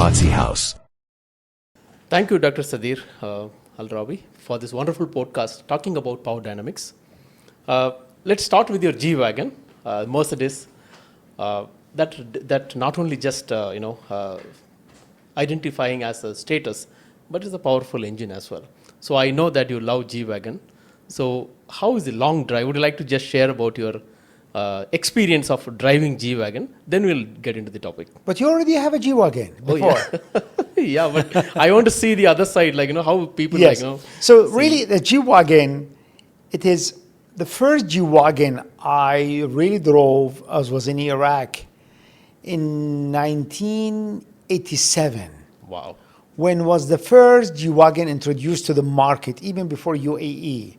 Party House. Thank you, Dr. Sadir Al-Rawi, for this wonderful podcast talking about power dynamics. Let's start with your G-Wagon, Mercedes, that not only just identifying as a status, but is a powerful engine as well. So I know that you love G-Wagon. So how is the long drive? Would you like to just share about your experience of driving G-Wagon? Then we'll get into the topic. But you already have a G-Wagon before. Oh, yeah. Yeah, but I want to see the other side, how people Yes. So see. really, the G-Wagon, it is the first G-Wagon I really drove. I was in Iraq in 1987. Wow. When was the first G-Wagon introduced to the market, even before UAE.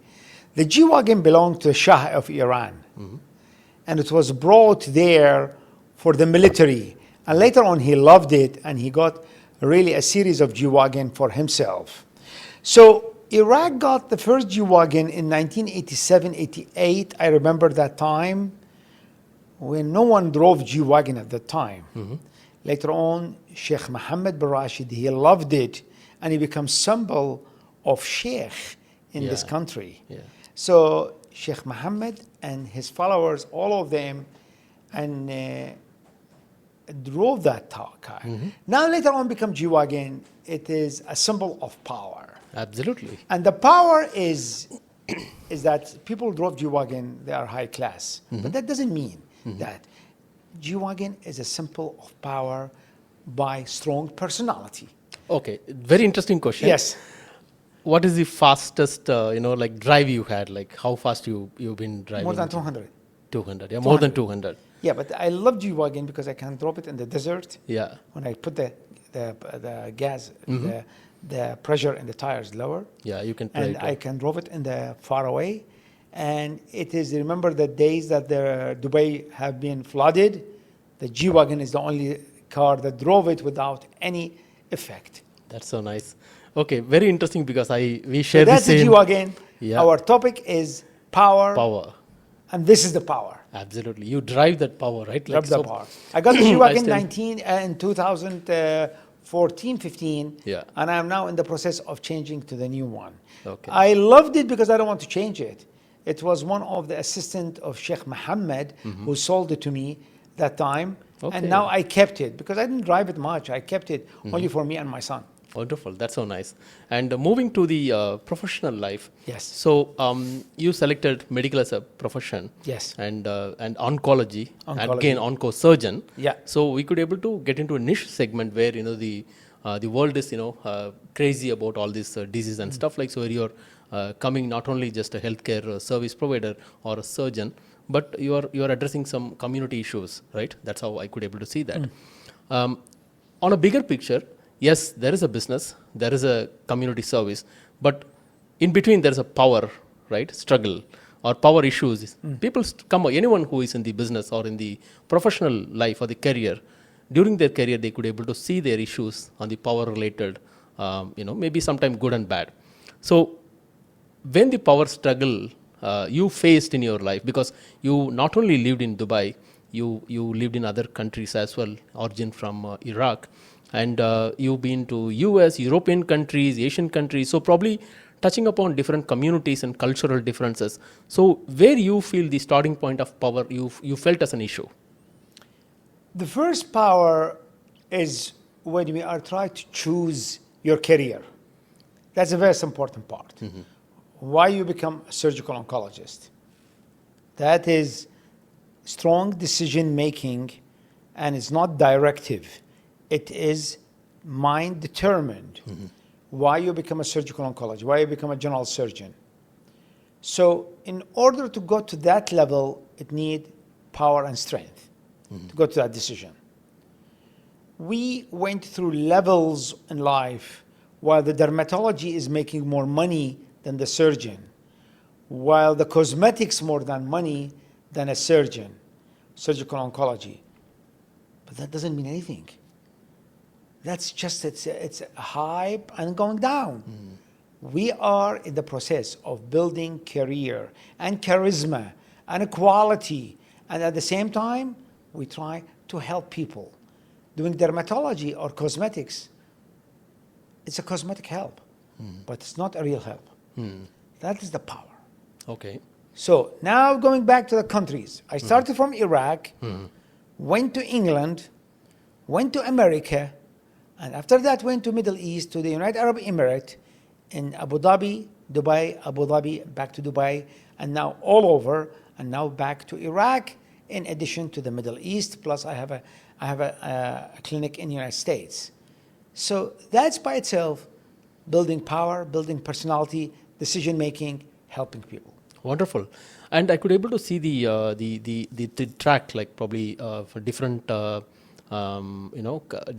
The G-Wagon belonged to the Shah of Iran. Mm-hmm. And it was brought there for the military. And later on, he loved it, and he got really a series of G-Wagon for himself. So Iraq got the first G-Wagon in 1987, 88. I remember that time when no one drove G-Wagon at that time. Mm-hmm. Later on, Sheikh Mohammed bin Rashid, he loved it, and he became symbol of Sheikh in this country. Yeah. So Sheikh Mohammed and his followers, all of them, and drove that car. Mm-hmm. Now later on become G-Wagon. It is a symbol of power. Absolutely. And the power is that people drove G-Wagon, they are high class. Mm-hmm. But that doesn't mean that G-Wagon is a symbol of power by strong personality. Okay, very interesting question. Yes. What is the fastest, drive you had? Like how fast you've been driving? More than 200. 200, yeah, 200. More than 200. Yeah, but I love G-Wagon because I can drop it in the desert. Yeah. When I put the gas, the pressure in the tires lower. Yeah, you can. And I can drop it in the far away. And it is, remember the days that the Dubai have been flooded? The G-Wagon is the only car that drove it without any effect. That's so nice. Okay, very interesting because we share so the same. That's the G-Wagon. Yeah. Our topic is power. Power. And this is the power. Absolutely. You drive that power, right? Drive the power. I got the G-Wagon in 2014, 15. Yeah. And I'm now in the process of changing to the new one. Okay. I loved it because I don't want to change it. It was one of the assistant of Sheikh Mohammed who sold it to me that time. Okay. And now I kept it because I didn't drive it much. I kept it only for me and my son. Wonderful. That's so nice. And moving to the professional life. Yes. So you selected medical as a profession. Yes. And oncology. Again, onco-surgeon. Yeah. So we could able to get into a niche segment where the world is crazy about all these diseases and stuff like so. Where you're coming not only just a healthcare service provider or a surgeon, but you're addressing some community issues, right? That's how I could able to see that. On a bigger picture, yes, there is a business, there is a community service, but in between there is a power, right, struggle or power issues. People anyone who is in the business or in the professional life or the career, during their career they could able to see their issues on the power related, maybe sometime good and bad. So when the power struggle you faced in your life, because you not only lived in Dubai, you lived in other countries as well, origin from Iraq, and you've been to US, European countries, Asian countries, so probably touching upon different communities and cultural differences. So where you feel the starting point of power you felt as an issue? The first power is when we are trying to choose your career. That's a very important part. Mm-hmm. Why you become a surgical oncologist. That is strong decision making, and it's not directive. It is mind determined. Mm-hmm. Why you become a surgical oncologist, why you become a general surgeon. So in order to go to that level, it needs power and strength to go to that decision. We went through levels in life while the dermatology is making more money than the surgeon, while the cosmetics more than money than a surgeon, surgical oncology. But that doesn't mean anything. That's just, it's a hype and going down. We are in the process of building career and charisma and equality. And at the same time, we try to help people. doing dermatology or cosmetics, it's a cosmetic help, but it's not a real help. That is the power. Okay. So now going back to the countries, I started from Iraq, went to England, went to America, and after that went to Middle East, to the United Arab Emirates, in Abu Dhabi, Dubai, Abu Dhabi, back to Dubai, and now all over, and now back to Iraq, in addition to the Middle East, plus I have a clinic in the United States. So that's by itself building power, building personality, decision-making, helping people. Wonderful. And I could able to see the track, like probably for different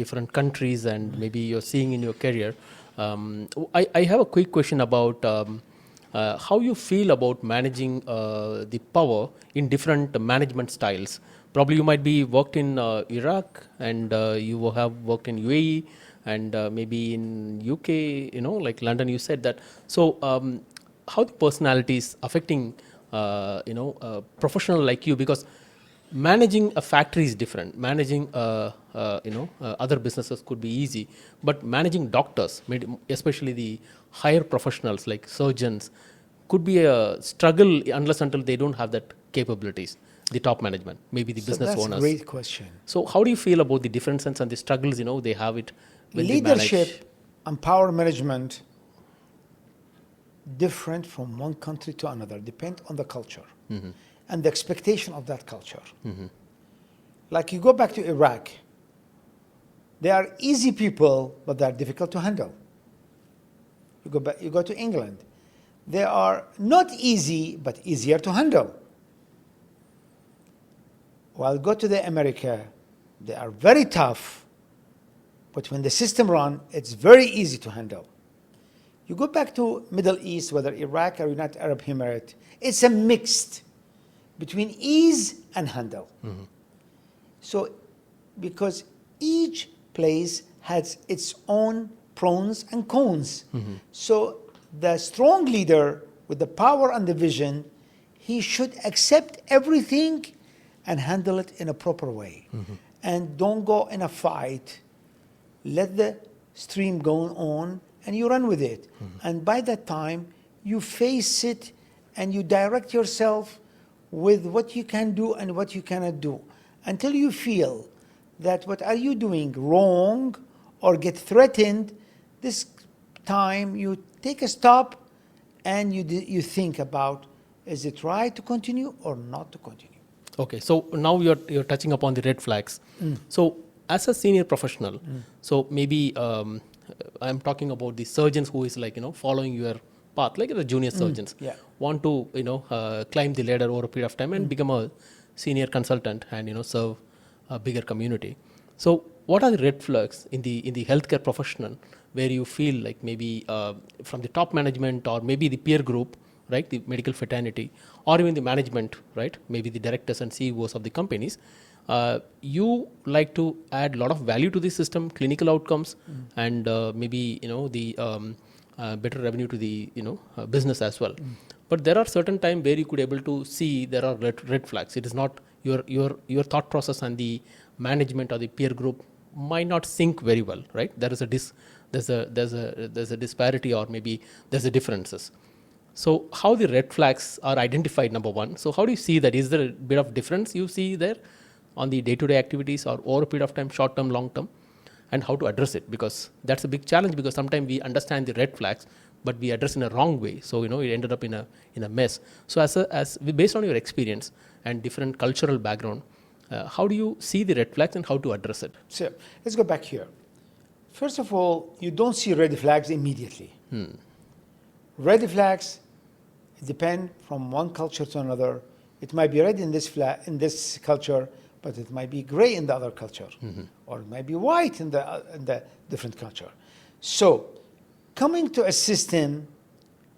different countries, and maybe you're seeing in your career. I have a quick question about how you feel about managing the power in different management styles. Probably you might be worked in Iraq, and you will have worked in UAE, and maybe in UK, like London, you said that. So how the personality is affecting, professional like you, because managing a factory is different. Managing, other businesses could be easy, but managing doctors, especially the higher professionals like surgeons, could be a struggle unless until they don't have that capabilities. The top management, maybe the business that's owners. That's a great question. So how do you feel about the differences and the struggles, they have it when Leadership they manage? and power management different from one country to another, depend on the culture and the expectation of that culture. Like you go back to Iraq, they are easy people, but they are difficult to handle. You go to England, they are not easy, but easier to handle. While go to the America, they are very tough, but when the system run, it's very easy to handle. You go back to Middle East, whether Iraq or United Arab Emirates, it's a mixed between ease and handle. So, because each place has its own pros and cons. So the strong leader with the power and the vision, he should accept everything and handle it in a proper way. And don't go in a fight. Let the stream go on and you run with it. And by that time, you face it and you direct yourself with what you can do and what you cannot do. Until you feel that what are you doing wrong or get threatened, this time you take a stop and you think about, is it right to continue or not to continue? Okay, so now you're touching upon the red flags. So as a senior professional, so maybe I'm talking about the surgeons who is like, following your path, like the junior surgeons, want to, climb the ladder over a period of time and become a senior consultant and, serve a bigger community. So what are the red flags in the healthcare professional where you feel like maybe from the top management or maybe the peer group, right, the medical fraternity, or even the management, right, maybe the directors and CEOs of the companies, you like to add a lot of value to the system, clinical outcomes, and maybe the better revenue to the business as well. But there are certain time where you could able to see there are red flags. It is not your thought process and the management or the peer group might not sync very well, right? There is there's a disparity, or maybe there's a differences. So how the red flags are identified, number one. So how do you see that? Is there a bit of difference you see there on the day-to-day activities or over a period of time, short-term, long-term, and how to address it? Because that's a big challenge, because sometimes we understand the red flags, but we address in a wrong way. So, it ended up in a mess. So based on your experience and different cultural background, how do you see the red flags and how to address it? So let's go back here. First of all, you don't see red flags immediately. Red flags depend from one culture to another. It might be red in this culture, but it might be gray in the other culture, or it might be white in the different culture. So, coming to a system,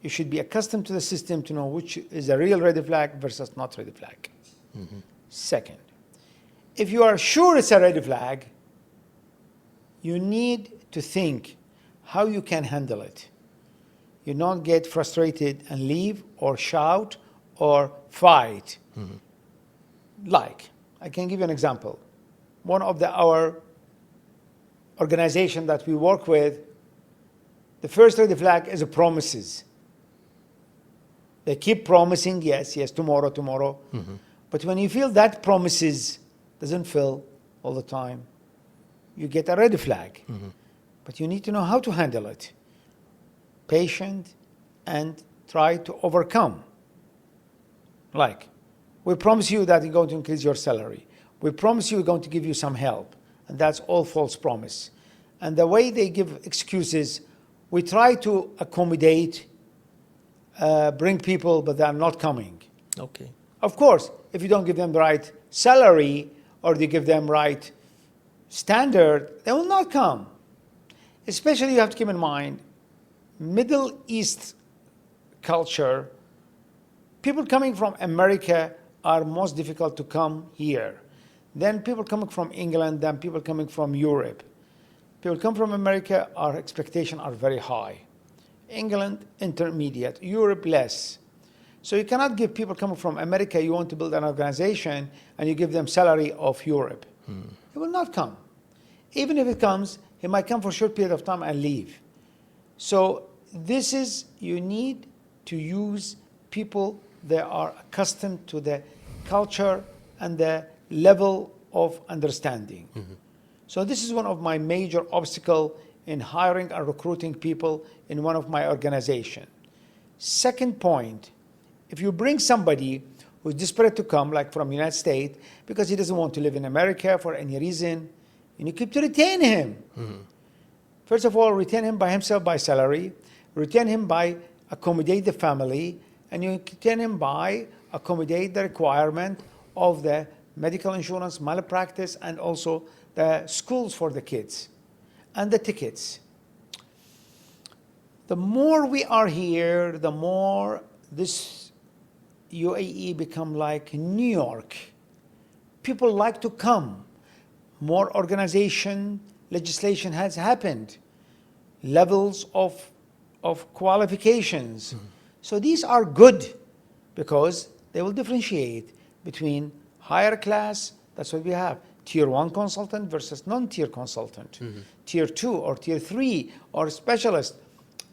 you should be accustomed to the system to know which is a real red flag versus not red flag. Second, if you are sure it's a red flag, you need to think how you can handle it. You don't get frustrated and leave or shout or fight. Like, I can give you an example. One of our organization that we work with, the first red flag is promises. They keep promising, yes, tomorrow. Mm-hmm. But when you feel that promises doesn't fill all the time, you get a red flag. Mm-hmm. But you need to know how to handle it. Patient and try to overcome. Like, we promise you that we're going to increase your salary. We promise you we're going to give you some help. And that's all false promise. And the way they give excuses, we try to accommodate, bring people, but they're not coming. Okay. Of course, if you don't give them the right salary or you give them right standard, they will not come. Especially you have to keep in mind, Middle East culture, people coming from America are most difficult to come here. Then people coming from England, then people coming from Europe. People come from America, our expectations are very high. England, intermediate. Europe, less. So you cannot give people coming from America, you want to build an organization, and you give them salary of Europe. He will not come. Even if it comes, he might come for a short period of time and leave. So this is, you need to use people that are accustomed to the culture and the level of understanding. So this is one of my major obstacles in hiring and recruiting people in one of my organizations. Second point, if you bring somebody who's desperate to come, like from the United States, because he doesn't want to live in America for any reason, and you keep to retain him. First of all, retain him by himself by salary, retain him by accommodate the family, and you retain him by accommodate the requirement of the medical insurance, malpractice, and also the schools for the kids and the tickets. The more we are here, the more this UAE become like New York. People like to come. More organization, legislation has happened. Levels of qualifications. So these are good because they will differentiate between higher class, that's what we have, tier 1 consultant versus non-tier consultant, tier 2 or tier 3 or specialist.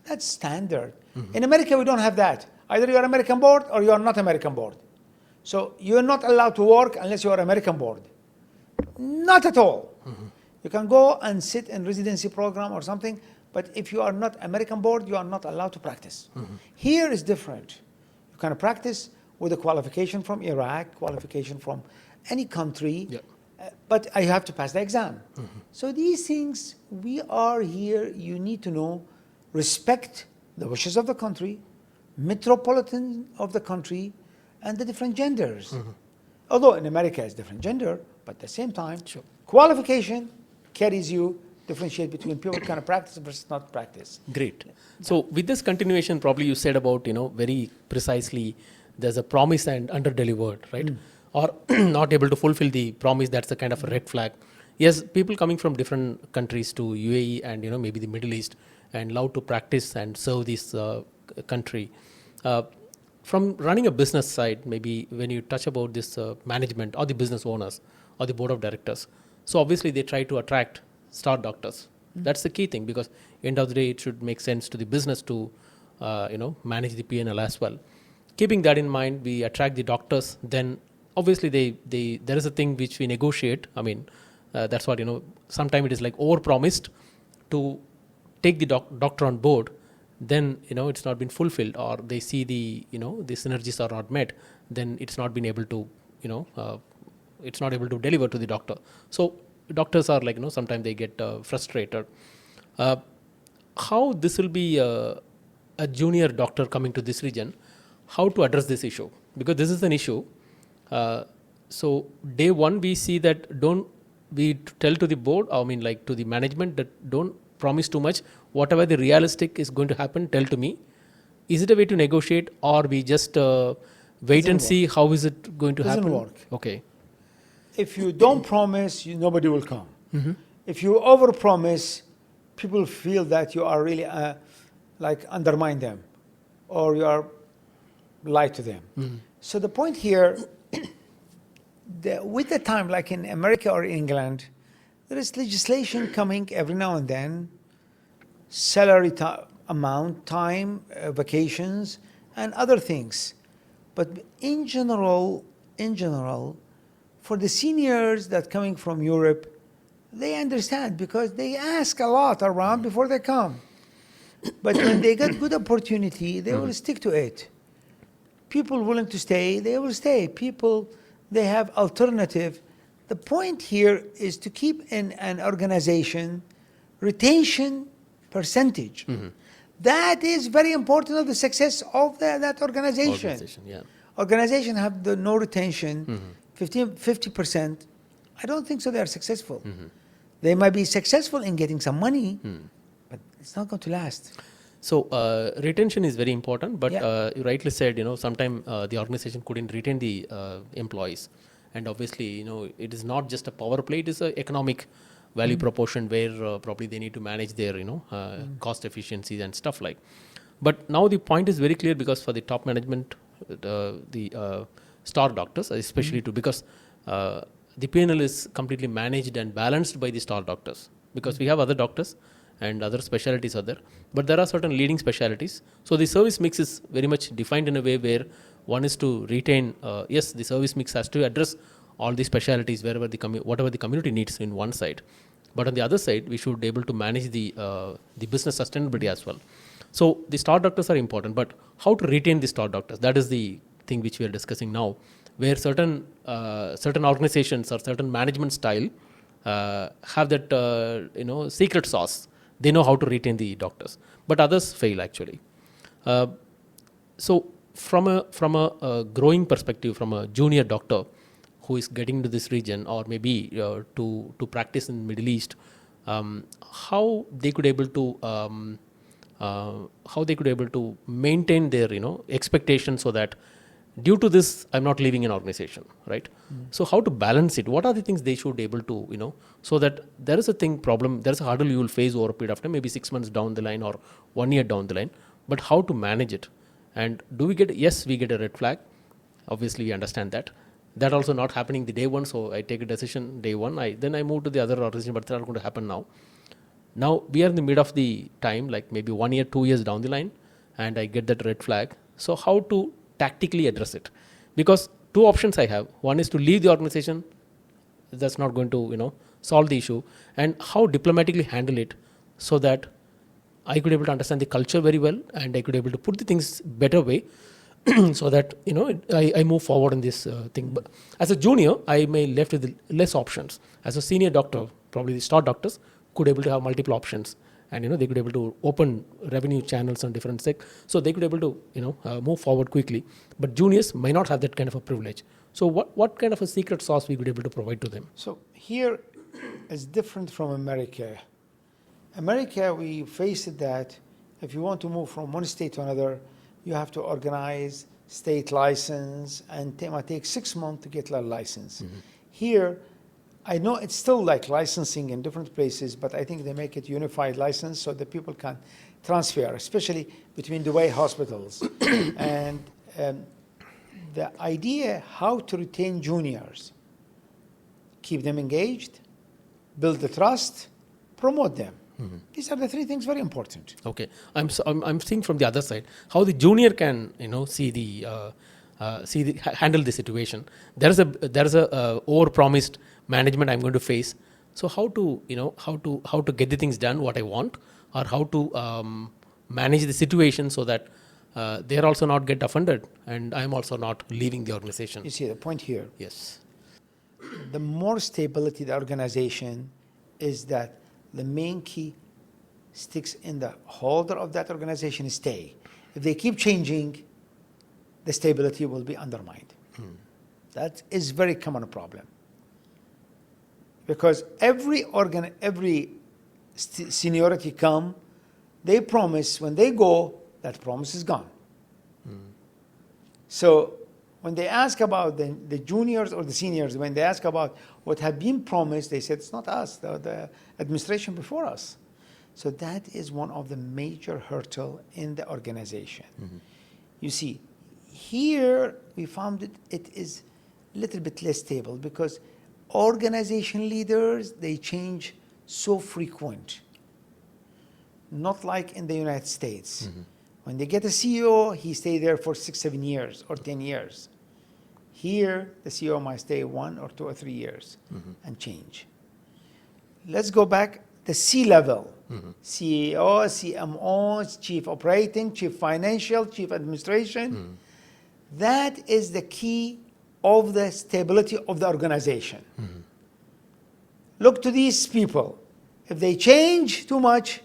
That's standard. In America, we don't have that. Either you're American board or you're not American board. So you're not allowed to work unless you're American board. Not at all. You can go and sit in residency program or something, but if you are not American board, you are not allowed to practice. Here is different. You can practice with a qualification from Iraq, qualification from any country, but I have to pass the exam. So these things, we are here, you need to know, respect the wishes of the country, metropolitan of the country, and the different genders. Although in America it's different gender, but at the same time, qualification carries you, differentiate between people kind of practice versus not practice. Great. So with this continuation, probably you said about, very precisely, there's a promise and under-delivered, right? Or not able to fulfill the promise, that's a kind of a red flag. Yes, people coming from different countries to UAE and, maybe the Middle East and love to practice and serve this country. From running a business side, maybe when you touch about this management or the business owners or the board of directors, so obviously they try to attract star doctors. That's the key thing, because end of the day, it should make sense to the business to, manage the P&L as well. Keeping that in mind, we attract the doctors. Then obviously there is a thing which we negotiate. I mean, that's what, sometimes it is like over-promised to take the doctor on board. Then, it's not been fulfilled, or they see the synergies are not met. Then it's not been able to, it's not able to deliver to the doctor. So doctors are like, sometimes they get frustrated. How this will be a junior doctor coming to this region, how to address this issue? Because this is an issue. So day one, we see that we tell to the board, to the management, that don't promise too much. Whatever the realistic is going to happen, tell to me. Is it a way to negotiate, or we just wait and see how is it going to happen? Doesn't work. Okay. If you don't promise, nobody will come. If you overpromise, people feel that you are really undermine them, or you are lie to them. So the point here, with the time, like in America or England, There is legislation coming every now and then, salary amount, time, vacations, and other things. But in general, for the seniors that coming from Europe, they understand because they ask a lot around before they come. But when they get good opportunity, they will stick to it. People willing to stay, they will stay. People, they have alternative. The point here is to keep in an organization retention percentage. That is very important of the success of that organization. Organization have no retention, 50%. I don't think so they are successful. They might be successful in getting some money, but it's not going to last. So retention is very important, but you rightly said, sometimes the organization couldn't retain the employees. And obviously, it is not just a power play, it is an economic value proportion where probably they need to manage their, cost efficiencies and stuff like. But now the point is very clear because for the top management, the star doctors, especially because the P&L is completely managed and balanced by the star doctors because we have other doctors and other specialties are there, but there are certain leading specialties. So the service mix is very much defined in a way where one is to retain, yes, the service mix has to address all the specialties wherever whatever the community needs in one side. But on the other side, we should be able to manage the business sustainability as well. So the star doctors are important, but how to retain the star doctors? That is the thing which we are discussing now, where certain organizations or certain management style have that secret sauce. They know how to retain the doctors, but others fail actually. So from a growing perspective, from a junior doctor who is getting to this region or maybe to practice in Middle East, how they could able to maintain their expectations so that due to this I'm not leaving an organization, right? So how to balance it? What are the things they should be able to so that there is a problem, there is a hurdle you will face over a period of time, maybe 6 months down the line or 1 year down the line, but how to manage it? And do we get we get a red flag, obviously we understand that also not happening the day one, so I take a decision day one, then I move to the other organization, but it's not going to happen now we are in the mid of the time, like maybe 1 year 2 years down the line, and I get that red flag. So how to tactically address it? Because two options I have. One is to leave the organization. That's not going to solve the issue. And how diplomatically handle it so that I could able to understand the culture very well and I could able to put the things better way so that I move forward in this thing. But as a junior, I may left with less options. As a senior doctor, probably the star doctors could able to have multiple options. And they could able to open revenue channels on different so they could able to move forward quickly. But juniors may not have that kind of a privilege. So what kind of a secret sauce we could able to provide to them? So here is different from America. America, we faced that if you want to move from one state to another, you have to organize state license, and it might take 6 months to get a license. Here, I know it's still like licensing in different places, but I think they make it unified license so that people can transfer, especially between Dubai hospitals. And the idea how to retain juniors, keep them engaged, build the trust, promote them. These are the three things very important. Okay, I'm seeing from the other side how the junior can handle the situation. There is a over-promised management I'm going to face. So how to get the things done what I want, or how to manage the situation so that they are also not get offended and I'm also not leaving the organization. You see the point here. Yes. The more stability the organization is, that the main key sticks in the holder of that organization stay. If they keep changing, the stability will be undermined. That is very common problem. Because every seniority come, they promise when they go, that promise is gone. So when they ask about the juniors or the seniors, when they ask about what had been promised, they said, it's not us, the administration before us. So that is one of the major hurdle in the organization. You see, here we found it is a little bit less stable because Organization leaders, they change so frequent. Not like in the United States. When they get a CEO, he stay there for 6, 7 years or 10 years. Here, the CEO might stay 1 or 2 or 3 years and change. Let's go back, the C-level. CEO, CMO, Chief Operating, Chief Financial, Chief Administration. That is the key of the stability of the organization. Look to these people. If they change too much,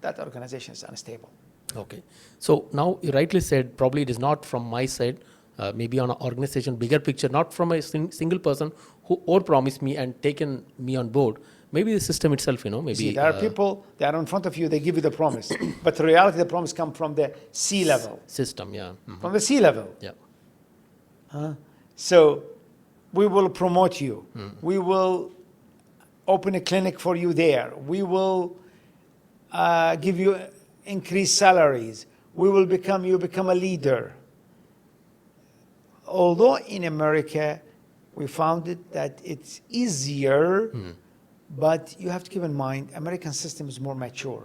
that organization is unstable. Okay. So now you rightly said, probably it is not from my side, maybe on an organization, bigger picture, not from a single person who overpromised me and taken me on board. Maybe the system itself, maybe. See, there are people, they are in front of you, they give you the promise. But in reality, the promise comes from the C-level. System, yeah. From the C-level. Yeah. So we will promote you. We will open a clinic for you there. We will give you increased salaries. You become a leader. Although in America, we found it that it's easier, but you have to keep in mind, American system is more mature.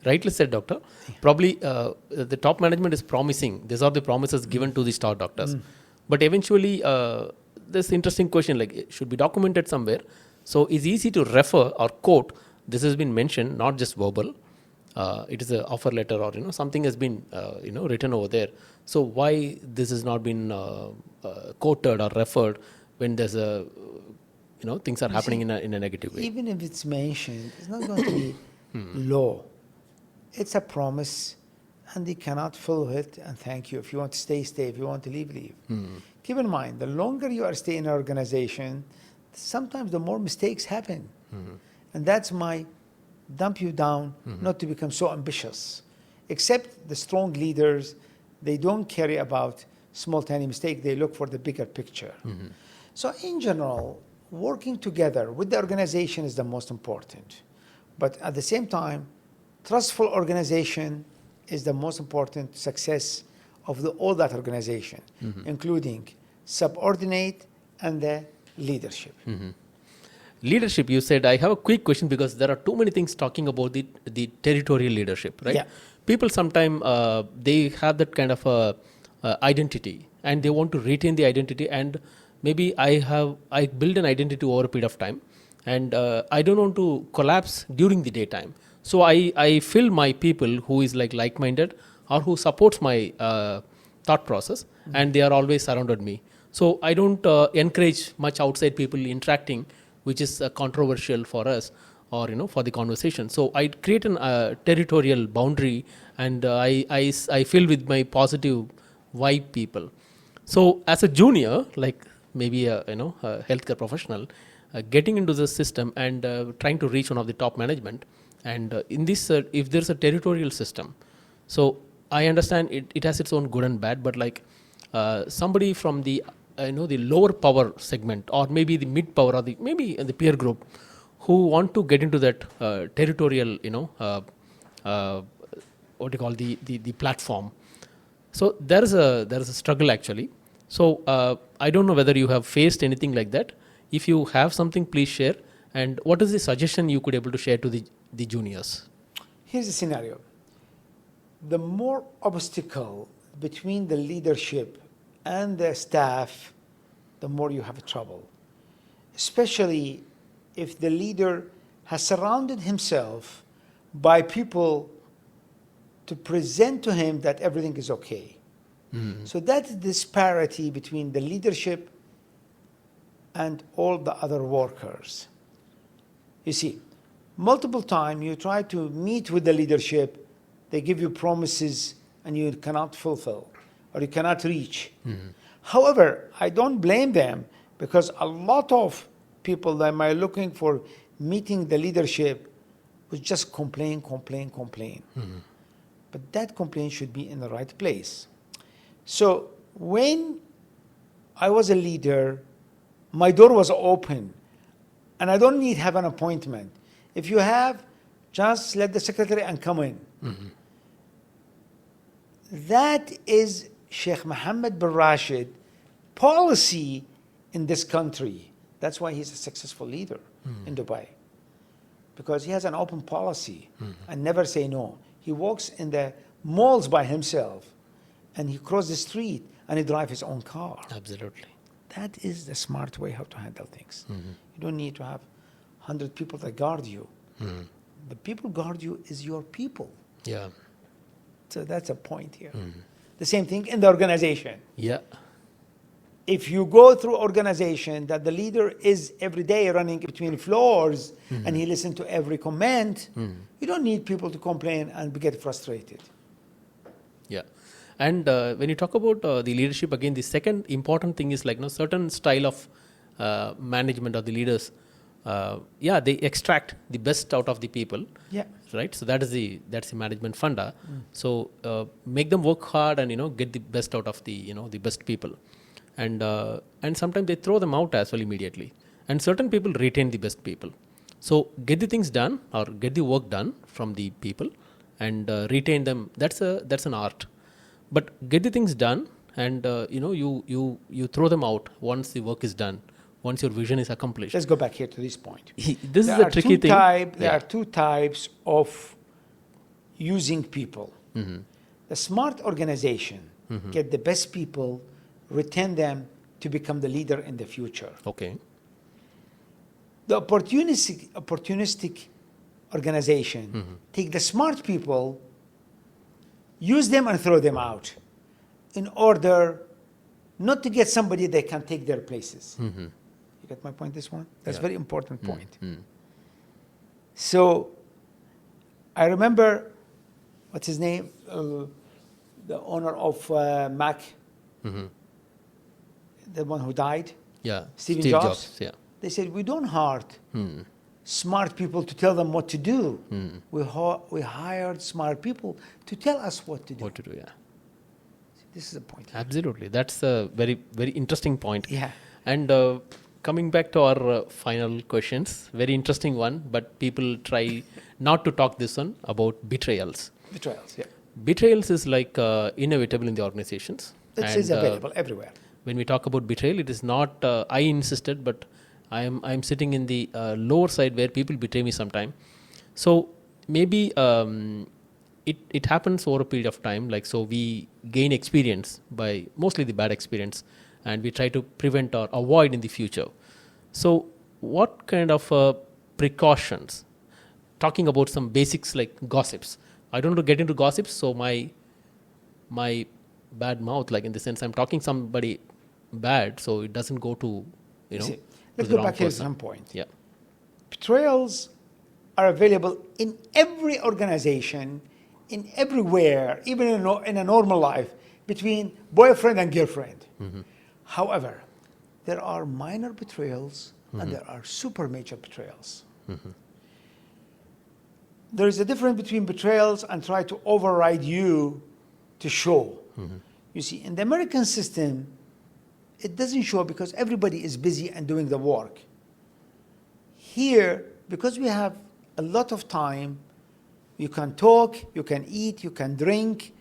Rightly said, doctor. Probably the top management is promising. These are the promises given to the star doctors. But eventually, this interesting question, like, it should be documented somewhere. So it's easy to refer or quote. This has been mentioned, not just verbal. It is an offer letter or something has been written over there. So why this has not been quoted or referred when there's a things are happening in a negative way? Even if it's mentioned, it's not going to be law. It's a promise, and they cannot follow it. And thank you. If you want to stay, stay. If you want to leave, leave. Keep in mind, the longer you are staying in an organization, sometimes the more mistakes happen. And that's my dump you down, not to become so ambitious. Except the strong leaders, they don't care about small, tiny mistake. They look for the bigger picture. So in general, working together with the organization is the most important. But at the same time, trustful organization is the most important success of all that organization, including subordinate and the leadership. Leadership, you said. I have a quick question because there are too many things talking about the territorial leadership, right? Yeah. People sometimes they have that kind of identity and they want to retain the identity, and maybe I build an identity over a period of time, and I don't want to collapse during the daytime. So I fill my people who is like-minded or who supports my thought process, and they are always surrounded me. So I don't encourage much outside people interacting, which is controversial for us or for the conversation. So I create a territorial boundary, and I fill with my positive vibe people. So as a junior, like maybe a healthcare professional, getting into the system and trying to reach one of the top management, and in this if there's a territorial system, so I understand it has its own good and bad, but like somebody from the the lower power segment, or maybe the mid power, or maybe the peer group, who want to get into that territorial what do you call the platform. So there is a struggle actually. So I don't know whether you have faced anything like that. If you have something, please share. And what is the suggestion you could able to share to the juniors? Here's the scenario. The more obstacle between the leadership and the staff, the more you have trouble. Especially if the leader has surrounded himself by people to present to him that everything is okay. So that disparity between the leadership and all the other workers. You see, multiple times you try to meet with the leadership, they give you promises and you cannot fulfill or you cannot reach. However, I don't blame them, because a lot of people that are looking for meeting the leadership would just complain. But that complaint should be in the right place. So when I was a leader, my door was open, and I don't need to have an appointment. If you have, just let the secretary and come in. That is Sheikh Mohammed bin Rashid policy in this country. That's why he's a successful leader in Dubai. Because he has an open policy and never say no. He walks in the malls by himself and he crosses the street and he drives his own car. Absolutely. That is the smart way how to handle things. You don't need to have 100 people that guard you. The people guard you is your people. Yeah. So that's a point here. The same thing in the organization. Yeah. If you go through organization that the leader is every day running between floors and he listens to every comment, you don't need people to complain and get frustrated. Yeah. And when you talk about the leadership, again, the second important thing is like, certain style of management of the leaders, they extract the best out of the people. Yeah. Right. So that's the management funda. So make them work hard and, get the best out of the, the best people. And sometimes they throw them out as well immediately. And certain people retain the best people. So get the things done or get the work done from the people and retain them. That's an art. But get the things done and you throw them out once the work is done, once your vision is accomplished. Let's go back here to this point. This is a tricky thing. There are two types of using people. The smart organization get the best people, retain them to become the leader in the future. Okay. The opportunistic organization take the smart people, use them and throw them out in order not to get somebody that can take their places. You get my point, this one? That's a very important point. So I remember, what's his name? The owner of Mac, the one who died. Yeah. Steve Jobs. Jobs. Yeah. They said, we don't hire smart people to tell them what to do. We hired smart people to tell us what to do. What to do, yeah. This is the point. Absolutely. That's a very, very interesting point. Yeah. And coming back to our final questions, very interesting one, but people try not to talk this one about betrayals. Betrayals, yeah. Betrayals is like inevitable in the organizations. It is available everywhere. When we talk about betrayal, it is not I insisted, but I'm sitting in the lower side where people betray me sometime. So maybe it happens over a period of time. Like, so we gain experience by mostly the bad experience, and we try to prevent or avoid in the future. So what kind of precautions? Talking about some basics like gossips. I don't want to get into gossips, so my bad mouth, like in the sense I'm talking somebody bad, so it doesn't go to, See, let's go back here to some point. Yeah. Betrayals are available in every organization, in everywhere, even in a normal life, between boyfriend and girlfriend. However, there are minor betrayals and there are super major betrayals. There is a difference between betrayals and try to override you to show. You see, in the American system, it doesn't show because everybody is busy and doing the work. Here, because we have a lot of time, you can talk, you can eat, you can drink,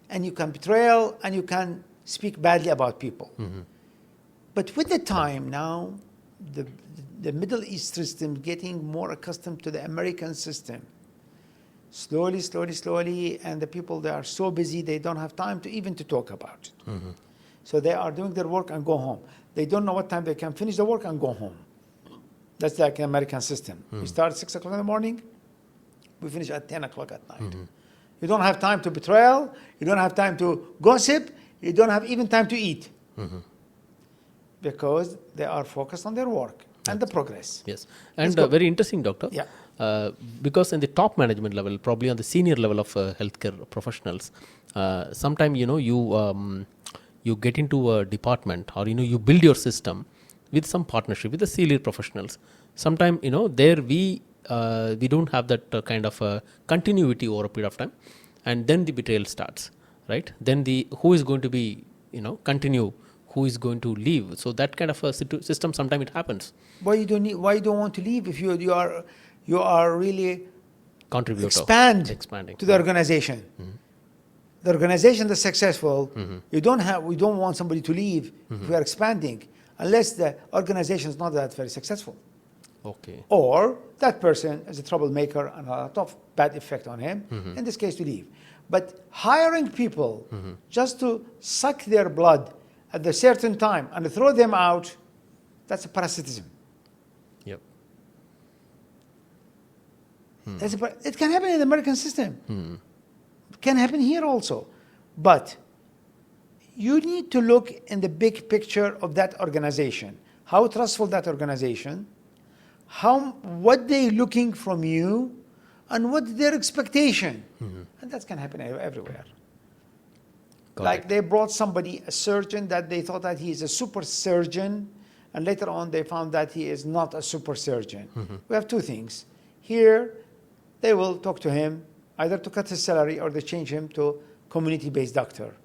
and you can betrayal, and you can speak badly about people. But with the time now, the Middle East system getting more accustomed to the American system. Slowly, and the people, they are so busy, they don't have time to even to talk about it. So they are doing their work and go home. They don't know what time they can finish the work and go home. That's like an American system. We start at 6 o'clock in the morning, we finish at 10 o'clock at night. You don't have time to betrayal, you don't have time to gossip, you don't have even time to eat. Because they are focused on their work and the progress. Yes. And very interesting, doctor. Yeah. Because in the top management level, probably on the senior level of healthcare professionals, sometimes, you get into a department or, you build your system with some partnership with the senior professionals. Sometimes, there we don't have that kind of continuity over a period of time. And then the betrayal starts, right? Then who is going to be, continue, who is going to leave. So that kind of a system, sometimes it happens. Why you don't want to leave if you are really expanding to the organization? The organization that's successful, we don't want somebody to leave if we are expanding. unless the organization is not that very successful. Okay. Or that person is a troublemaker and a lot of bad effect on him, in this case to leave. But hiring people just to suck their blood at a certain time and throw them out, that's a parasitism. Yep. It can happen in the American system. It can happen here also. But you need to look in the big picture of that organization. How trustful that organization, what they're looking from you, and what their expectation. And that can happen everywhere. Like they brought somebody, a surgeon, that they thought that he is a super surgeon, and later on they found that he is not a super surgeon. We have two things. Here, they will talk to him, either to cut his salary or they change him to community-based doctor.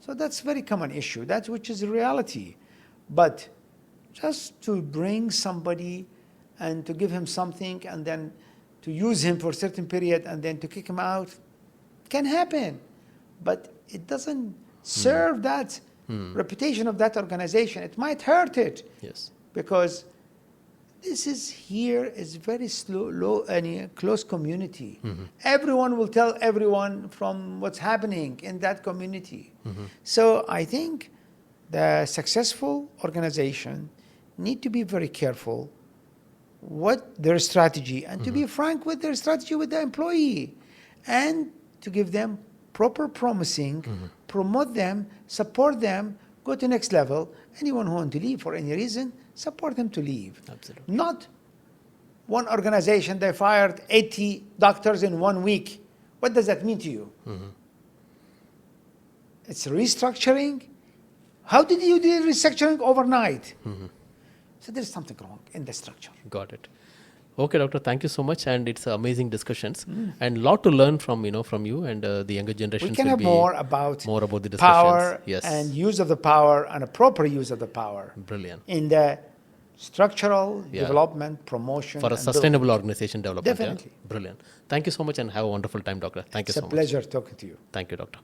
So that's a very common issue, that which is a reality. But just to bring somebody and to give him something and then to use him for a certain period and then to kick him out, can happen. But it doesn't serve that reputation of that organization. It might hurt it. Yes. Because this is very close community. Everyone will tell everyone from what's happening in that community. So I think the successful organization need to be very careful what their strategy, and to be frank with their strategy with the employee, and to give them proper promising, promote them, support them, go to next level. Anyone who wants to leave for any reason, support them to leave. Absolutely. Not one organization, they fired 80 doctors in 1 week. What does that mean to you? It's restructuring. How did you do restructuring overnight? So there's something wrong in the structure. Got it. Okay, doctor, thank you so much, and it's amazing discussions and a lot to learn from you and the younger generations. We can will have be more about the discussions. power Yes. and use of the power and a proper use of the power. Brilliant. In the structural development, promotion, for a and sustainable organization development. Definitely. Yeah? Brilliant. Thank you so much and have a wonderful time, doctor. Thank you so much. It's a pleasure talking to you. Thank you, doctor.